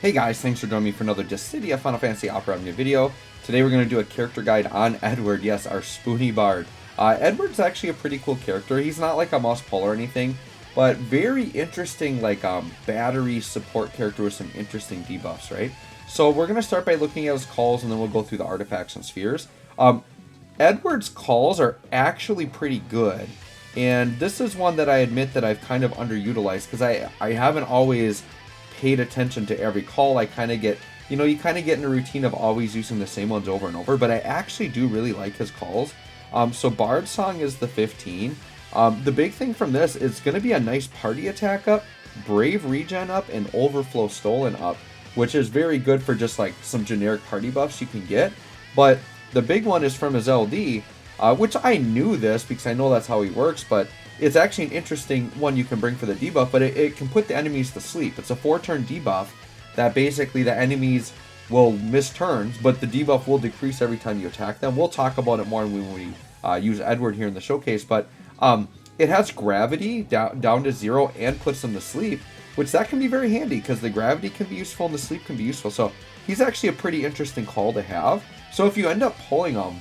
Hey guys, thanks for joining me for another Dissidia Final Fantasy Opera Omnia video. Today we're going to do a character guide on Edward, yes, our Spoony Bard. Edward's actually a pretty cool character. He's not like a must-pull or anything, but very interesting like battery support character with some interesting debuffs, right? So we're going to start by looking at his calls and then we'll go through the artifacts and spheres. Edward's calls are actually pretty good, and this is one that I admit that I've kind of underutilized because I haven't always paid attention to every call. I kind of get, you kind of get in a routine of always using the same ones over and over, but I actually do really like his calls. So Bard Song is the 15. The big thing from this is going to be a nice party attack up, Brave Regen up, and Overflow Stolen up, which is very good for just like some generic party buffs you can get. But the big one is from his LD, which I knew this because I know that's how he works, but it's actually an interesting one you can bring for the debuff, but it can put the enemies to sleep. It's a 4-turn debuff that basically the enemies will miss turns, but the debuff will decrease every time you attack them. We'll talk about it more when we use Edward here in the showcase, but it has gravity down to 0 and puts them to sleep, which that can be very handy because the gravity can be useful and the sleep can be useful. So he's actually a pretty interesting call to have. So if you end up pulling him,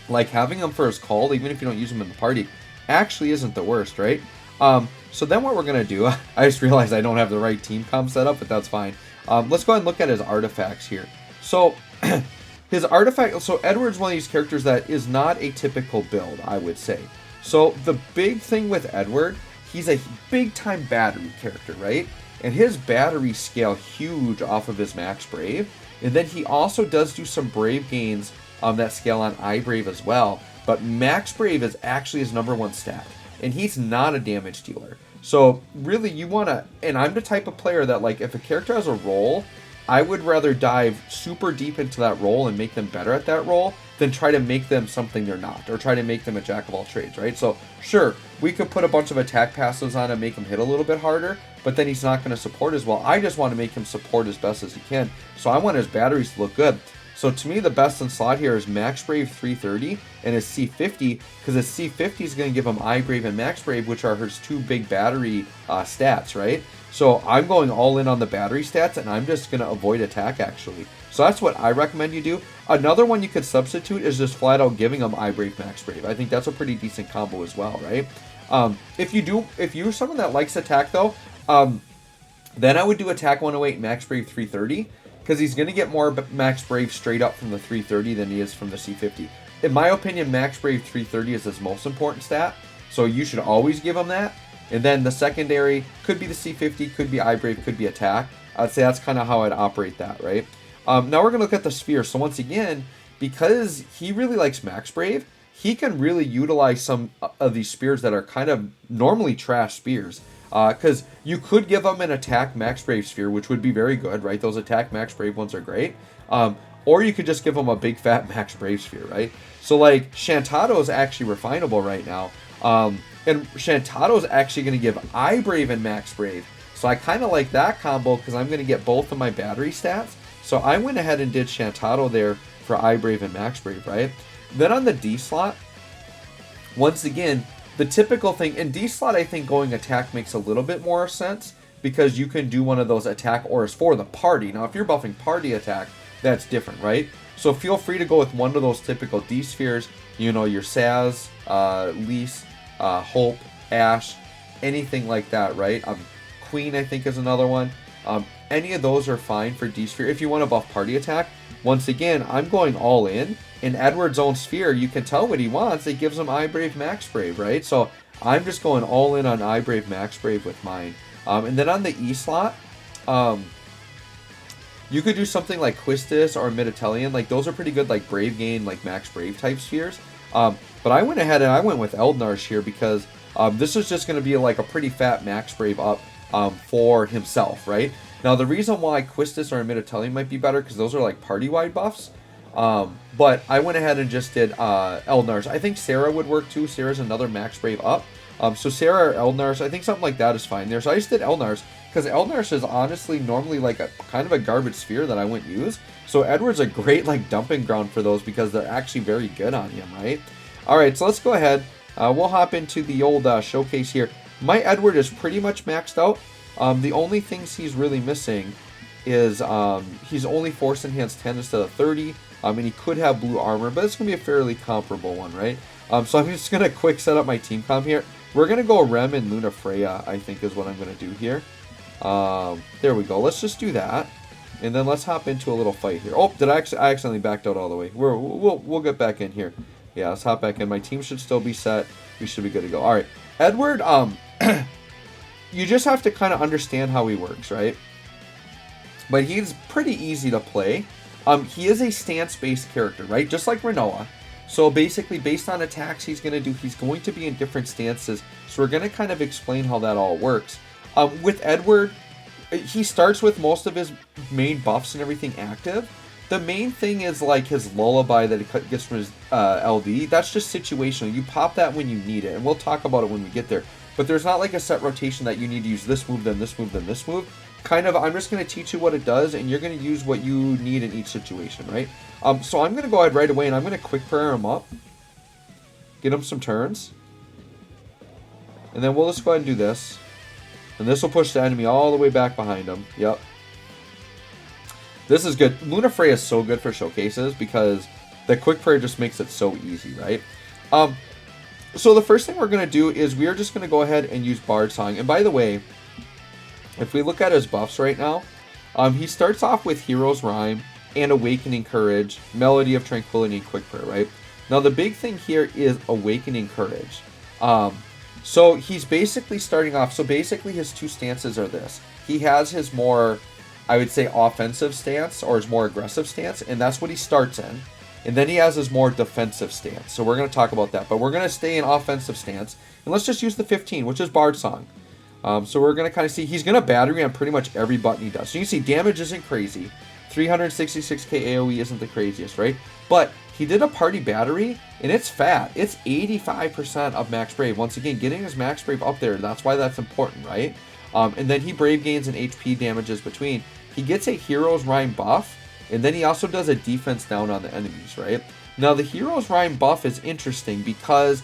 like having him for his call, even if you don't use him in the party, actually isn't the worst, right? So then what we're going to do, I just realized I don't have the right team comp set up, but that's fine. Let's go ahead and look at his artifacts here. So his artifact, so Edward's one of these characters that is not a typical build, I would say. So the big thing with Edward, he's a big time battery character, right? And his battery scale huge off of his max brave. And then he also does do some brave gains that scale on iBrave as well. But max brave is actually his #1 stat, and he's not a damage dealer. So really you want to, and I'm the type of player that like if a character has a role, I would rather dive super deep into that role and make them better at that role than try to make them something they're not, or try to make them a jack of all trades, right? So sure, we could put a bunch of attack passives on and make him hit a little bit harder, but then he's not going to support as well. I just want to make him support as best as he can, so I want his batteries to look good. So to me, the best in slot here is Max Brave 330 and his C50, because his C50 is going to give him iBrave and Max Brave, which are his two big battery stats, right? So I'm going all in on the battery stats, and I'm just going to avoid attack, actually. So that's what I recommend you do. Another one you could substitute is just flat out giving him iBrave, Max Brave. I think that's a pretty decent combo as well, right? If you're someone that likes attack, though, then I would do attack 108, Max Brave 330, because he's going to get more Max Brave straight up from the 330 than he is from the C50. In my opinion, Max Brave 330 is his most important stat, so you should always give him that. And then the secondary could be the C50, could be iBrave, could be attack. I'd say that's kind of how I'd operate that, right? Now we're going to look at the sphere. So once again, because he really likes Max Brave, he can really utilize some of these spears that are kind of normally trash spears. Because you could give them an attack Max Brave sphere, which would be very good, right? Those attack Max Brave ones are great. Or you could just give them a big fat Max Brave sphere, right? So like Shantado is actually refinable right now. And Shantado is actually going to give iBrave and Max Brave. So I kind of like that combo because I'm going to get both of my battery stats. So I went ahead and did Shantado there for iBrave and Max Brave, right? Then on the D slot, once again, the typical thing, in D slot, I think going attack makes a little bit more sense because you can do one of those attack auras for the party. Now, if you're buffing party attack, that's different, right? So feel free to go with one of those typical D spheres, your Saz, Lise, Hope, Ash, anything like that, right? Queen, I think, is another one. Any of those are fine for D sphere. If you want to buff party attack, once again, I'm going all in. In Edward's own sphere, you can tell what he wants. It gives him iBrave, Max Brave, right? So I'm just going all in on iBrave, Max Brave with mine. And then on the E slot, you could do something like Quistis or Miditelian. Like those are pretty good, like Brave Gain, like Max Brave type spheres. But I went ahead and I went with Eldnarsh here because this is just going to be like a pretty fat Max Brave up for himself, right? Now the reason why Quistis or Miditelian might be better because those are like party-wide buffs. But I went ahead and just did Eldnarsh. I think Sarah would work too. Sarah's another Max Brave up. So Sarah or Eldnarsh, I think something like that is fine there. So I just did Eldnarsh because Eldnarsh is honestly normally like a kind of a garbage sphere that I wouldn't use. So Edward's a great like dumping ground for those because they're actually very good on him, right? All right, so let's go ahead. We'll hop into the old showcase here. My Edward is pretty much maxed out. The only things he's really missing is he's only Force Enhanced 10 instead of 30. And he could have blue armor, but it's going to be a fairly comparable one, right? So I'm just going to quick set up my team comp here. We're going to go Rem and Luna Freya, I think is what I'm going to do here. There we go. Let's just do that. And then let's hop into a little fight here. Oh, I accidentally backed out all the way. We'll get back in here. Yeah, let's hop back in. My team should still be set. We should be good to go. All right. Edward, you just have to kind of understand how he works, right? But he's pretty easy to play. He is a stance-based character, right? Just like Rinoa. So basically, based on attacks he's going to be in different stances. So we're going to kind of explain how that all works. With Edward, he starts with most of his main buffs and everything active. The main thing is like his lullaby that he gets from his LD. That's just situational. You pop that when you need it, and we'll talk about it when we get there. But there's not like a set rotation that you need to use this move, then this move, then this move. Kind of, I'm just going to teach you what it does, and you're going to use what you need in each situation, right? So I'm going to go ahead right away, and I'm going to quick prayer him up. Get him some turns. And then we'll just go ahead and do this. And this will push the enemy all the way back behind him. Yep. This is good. Luna Freya is so good for showcases because the quick prayer just makes it so easy, right? So the first thing we're going to do is we are just going to go ahead and use Bard Song. And by the way, if we look at his buffs right now, he starts off with Hero's Rhyme and Awakening Courage, Melody of Tranquility, and Quick Prayer, right? Now the big thing here is Awakening Courage. So he's basically starting off, so basically his two stances are this. He has his more, I would say, offensive stance, or his more aggressive stance, and that's what he starts in. And then he has his more defensive stance. So we're going to talk about that, but we're going to stay in offensive stance. And let's just use the 15, which is Bard Song. So we're going to kind of see, he's going to battery on pretty much every button he does. So you can see damage isn't crazy. 366k AoE isn't the craziest, right? But he did a party battery, and it's fat. It's 85% of max brave. Once again, getting his max brave up there, that's why that's important, right? And then he brave gains and HP damages between. He gets a Hero's Rhyme buff, and then he also does a defense down on the enemies, right? Now, the Hero's Rhyme buff is interesting because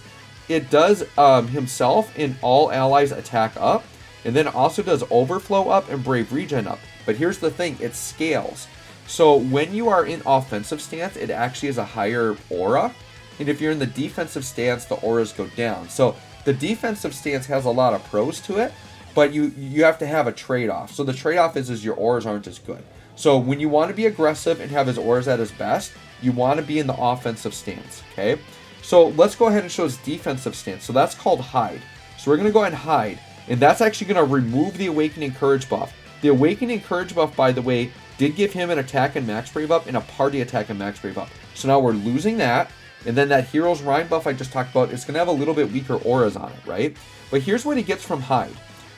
it does himself and all allies attack up, and then also does overflow up and brave regen up. But here's the thing, it scales. So when you are in offensive stance, it actually is a higher aura. And if you're in the defensive stance, the auras go down. So the defensive stance has a lot of pros to it, but you have to have a trade-off. So the trade-off is your auras aren't as good. So when you want to be aggressive and have his auras at his best, you want to be in the offensive stance, okay? So let's go ahead and show his defensive stance. So that's called Hide. So we're going to go ahead and Hide. And that's actually going to remove the Awakening Courage buff. The Awakening Courage buff, by the way, did give him an attack and max brave up and a party attack and max brave up. So now we're losing that. And then that Hero's Rhyme buff I just talked about, it's going to have a little bit weaker auras on it, right? But here's what he gets from Hide.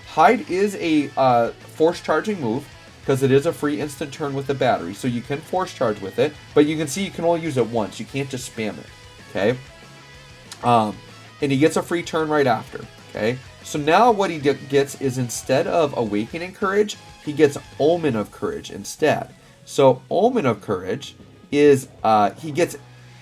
Hide is a force charging move because it is a free instant turn with the battery. So you can force charge with it, but you can see you can only use it once. You can't just spam it, okay? And he gets a free turn right after, okay? So now what he gets is instead of Awakening Courage, he gets Omen of Courage instead. So Omen of Courage is, he gets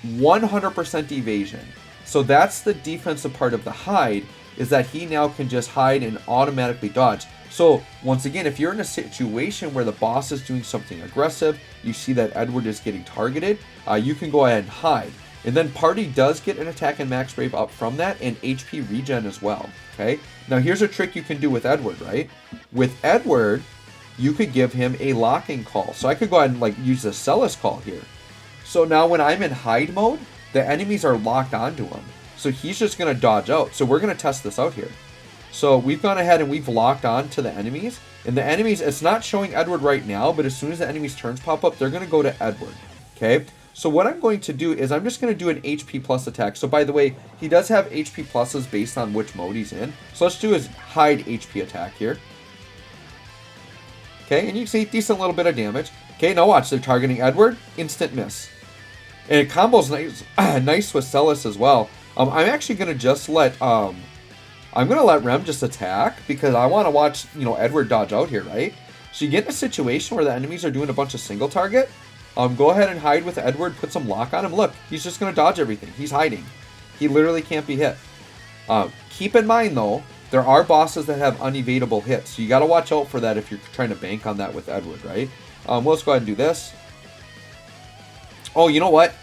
100% evasion. So that's the defensive part of the Hide, is that he now can just hide and automatically dodge. So once again, if you're in a situation where the boss is doing something aggressive, you see that Edward is getting targeted, you can go ahead and hide. And then party does get an attack and max brave up from that, and HP regen as well, okay? Now here's a trick you can do with Edward, right? With Edward, you could give him a locking call. So I could go ahead and like use the Celis call here. So now when I'm in hide mode, the enemies are locked onto him. So he's just going to dodge out. So we're going to test this out here. So we've gone ahead and we've locked on to the enemies. And the enemies, it's not showing Edward right now, but as soon as the enemies' turns pop up, they're going to go to Edward, okay? So what I'm going to do is I'm just going to do an HP plus attack. So by the way, he does have HP pluses based on which mode he's in. So let's do his Hide HP attack here. Okay, and you can see decent little bit of damage. Okay, now watch, they're targeting Edward, instant miss. And it combos nice, nice with Celis as well. I'm actually going to just let, I'm going to let Rem just attack because I want to watch, Edward dodge out here, right? So you get in a situation where the enemies are doing a bunch of single target. Go ahead and hide with Edward, put some lock on him. Look, he's just going to dodge everything. He's hiding. He literally can't be hit. Keep in mind, though, there are bosses that have unevadable hits. So you got to watch out for that if you're trying to bank on that with Edward, right? Let's go ahead and do this. Oh, you know what?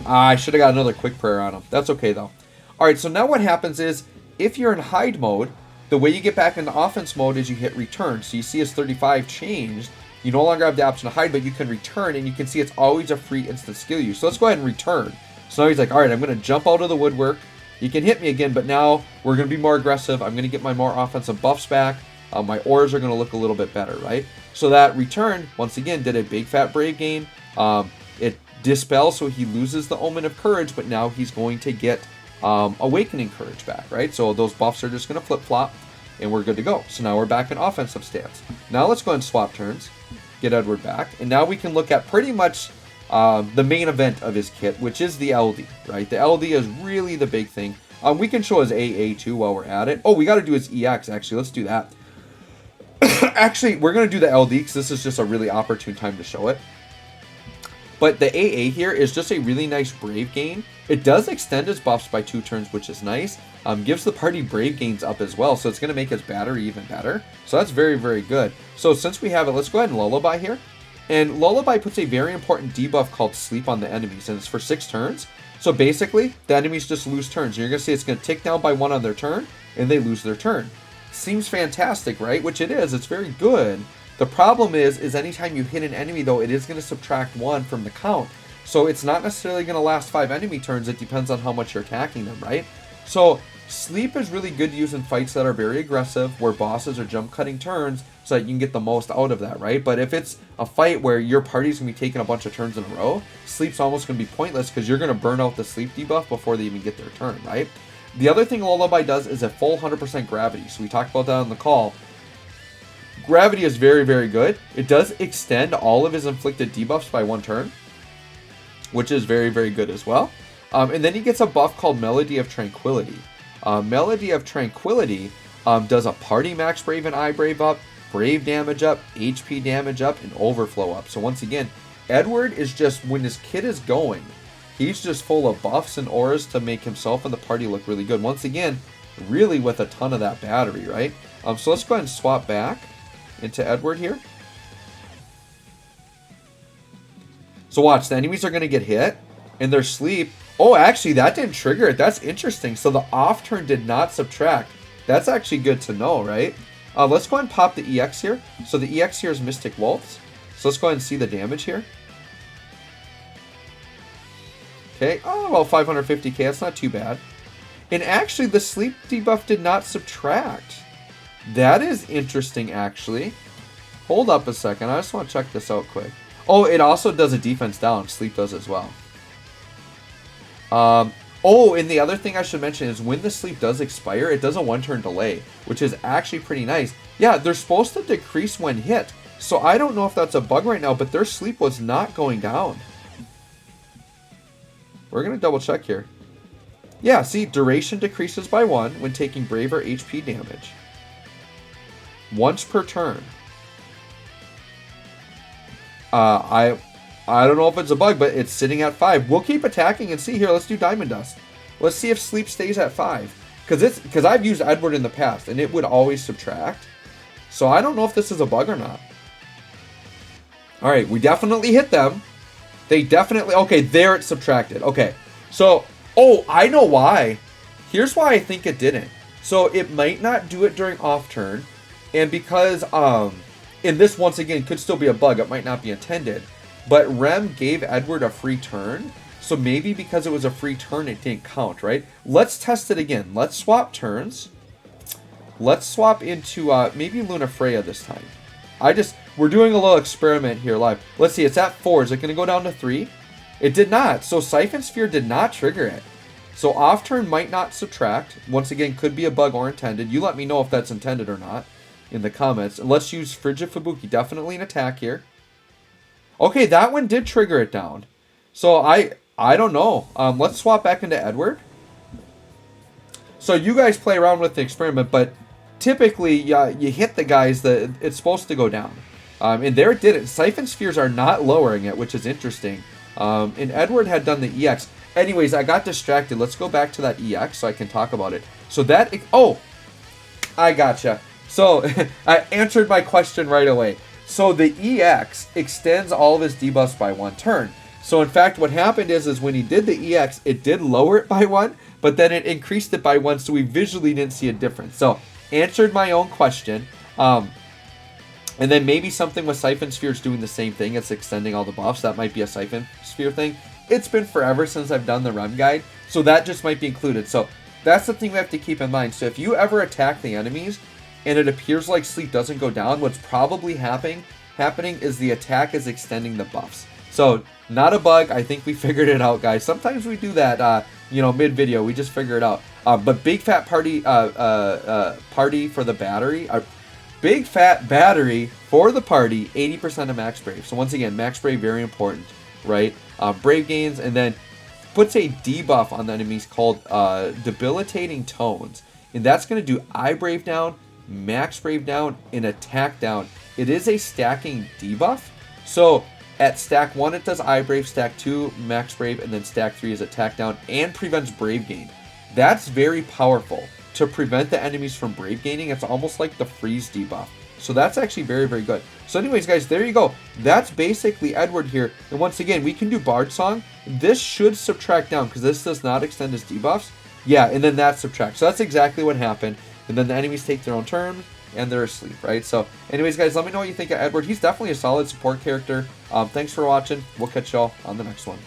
I should have got another quick prayer on him. That's okay, though. Alright, so now what happens is, if you're in hide mode, the way you get back into offense mode is you hit return. So you see his 35 changed. You no longer have the option to hide, but you can return, and you can see it's always a free instant skill use. So let's go ahead and return. So now he's like, alright, I'm going to jump out of the woodwork. You can hit me again, but now we're going to be more aggressive. I'm going to get my more offensive buffs back. My auras are going to look a little bit better, right? So that return, once again, did a big fat brave gain. It dispels, so he loses the Omen of Courage, but now he's going to get Awakening Courage back, right? So those buffs are just going to flip-flop, and we're good to go. So now we're back in offensive stance. Now let's go ahead and swap turns, get Edward back, and now we can look at pretty much the main event of his kit, which is the LD, right? The LD is really the big thing. We can show his AA too while we're at it. Oh, we got to do his EX, actually. Let's do that. Actually, we're going to do the LD because this is just a really opportune time to show it. But the AA here is just a really nice Brave gain. It does extend his buffs by 2 turns, which is nice. Gives the party Brave gains up as well, so it's going to make his battery even better. So that's very, very good. So since we have it, let's go ahead and Lullaby here. And Lullaby puts a very important debuff called Sleep on the enemies, and it's for 6 turns. So basically, the enemies just lose turns. And you're going to see it's going to tick down by 1 on their turn, and they lose their turn. Seems fantastic, right? Which it is. It's very good. The problem is anytime you hit an enemy, though, it is going to subtract 1 from the count. So it's not necessarily going to last 5 enemy turns. It depends on how much you're attacking them, right? So Sleep is really good to use in fights that are very aggressive, where bosses are jump cutting turns, so that you can get the most out of that, right? But if it's a fight where your party's going to be taking a bunch of turns in a row, Sleep's almost going to be pointless because you're going to burn out the Sleep debuff before they even get their turn, right? The other thing Lullaby does is a full 100% gravity. So we talked about that on the call. Gravity is very, very good. It does extend all of his inflicted debuffs by 1 turn, which is very, very good as well. And then he gets a buff called Melody of Tranquility. Melody of Tranquility does a party max Brave and I Brave up, Brave damage up, HP damage up, and Overflow up. So once again, Edward is just, when his kit is going, he's just full of buffs and auras to make himself and the party look really good. Once again, really with a ton of that battery, right? So let's go ahead and swap back into Edward here. So watch, the enemies are going to get hit, and their Sleep. Oh, actually, that didn't trigger it. That's interesting. So the off turn did not subtract. That's actually good to know, right? Let's go ahead and pop the EX here. So the EX here is Mystic Waltz. So let's go ahead and see the damage here. Okay, oh, about 550k. That's not too bad. And actually, the Sleep debuff did not subtract. That is interesting, actually. Hold up a second. I just want to check this out quick. Oh, it also does a defense down. Sleep does as well. Oh, and the other thing I should mention is when the Sleep does expire, it does a 1-turn delay, which is actually pretty nice. Yeah, they're supposed to decrease when hit. So I don't know if that's a bug right now, but their Sleep was not going down. We're going to double check here. Yeah, see, duration decreases by 1 when taking Brave or HP damage. Once per turn. I don't know if it's a bug, but it's sitting at 5. We'll keep attacking and see here. Let's do Diamond Dust. Let's see if Sleep stays at 5. Because I've used Edward in the past, and it would always subtract. So I don't know if this is a bug or not. Alright, we definitely hit them. They definitely... Okay, there it subtracted. Okay, so... Oh, I know why. Here's why I think it didn't. So it might not do it during off turn. And because... And this, once again, could still be a bug. It might not be intended. But Rem gave Edward a free turn. So maybe because it was a free turn, it didn't count, right? Let's test it again. Let's swap turns. Let's swap into maybe Luna Freya this time. We're doing a little experiment here live. Let's see, it's at 4. Is it going to go down to 3? It did not. So Siphon Sphere did not trigger it. So off turn might not subtract. Once again, could be a bug or intended. You let me know if that's intended or not in the comments. And let's use Frigid Fubuki. Definitely an attack here. Okay, that one did trigger it down. So I don't know. Let's swap back into Edward. So you guys play around with the experiment, but typically you hit the guys that it's supposed to go down. And there it did it. Siphon Spheres are not lowering it, which is interesting. And Edward had done the EX. Anyways, I got distracted. Let's go back to that EX so I can talk about it. So that... Oh! I gotcha. So, I answered my question right away. So the EX extends all of his debuffs by 1 turn. So in fact, what happened is when he did the EX, it did lower it by 1, but then it increased it by 1, so we visually didn't see a difference. So answered my own question. And then maybe something with Siphon Spheres doing the same thing. It's extending all the buffs. That might be a Siphon Sphere thing. It's been forever since I've done the run guide, so that just might be included. So that's the thing we have to keep in mind. So if you ever attack the enemies and it appears like sleep doesn't go down, what's probably happening is the attack is extending the buffs. So not a bug. I think we figured it out, guys. Sometimes we do that, mid-video. We just figure it out. But big fat party for the battery. Big fat battery for the party, 80% of max brave. So once again, max brave, very important, right? Brave gains, and then puts a debuff on the enemies called debilitating tones. And that's going to do eye brave down, max brave down, and attack down. It is a stacking debuff. So at stack 1, it does eye brave, stack 2, max brave, and then stack 3 is attack down and prevents brave gain. That's very powerful. To prevent the enemies from brave gaining, it's almost like the freeze debuff. So that's actually very, very good. So anyways, guys, there you go. That's basically Edward here. And once again, we can do Bard Song. This should subtract down because this does not extend his debuffs. Yeah, and then that subtracts. So that's exactly what happened. And then the enemies take their own turn and they're asleep, right? So anyways, guys, let me know what you think of Edward. He's definitely a solid support character. Thanks for watching. We'll catch y'all on the next one.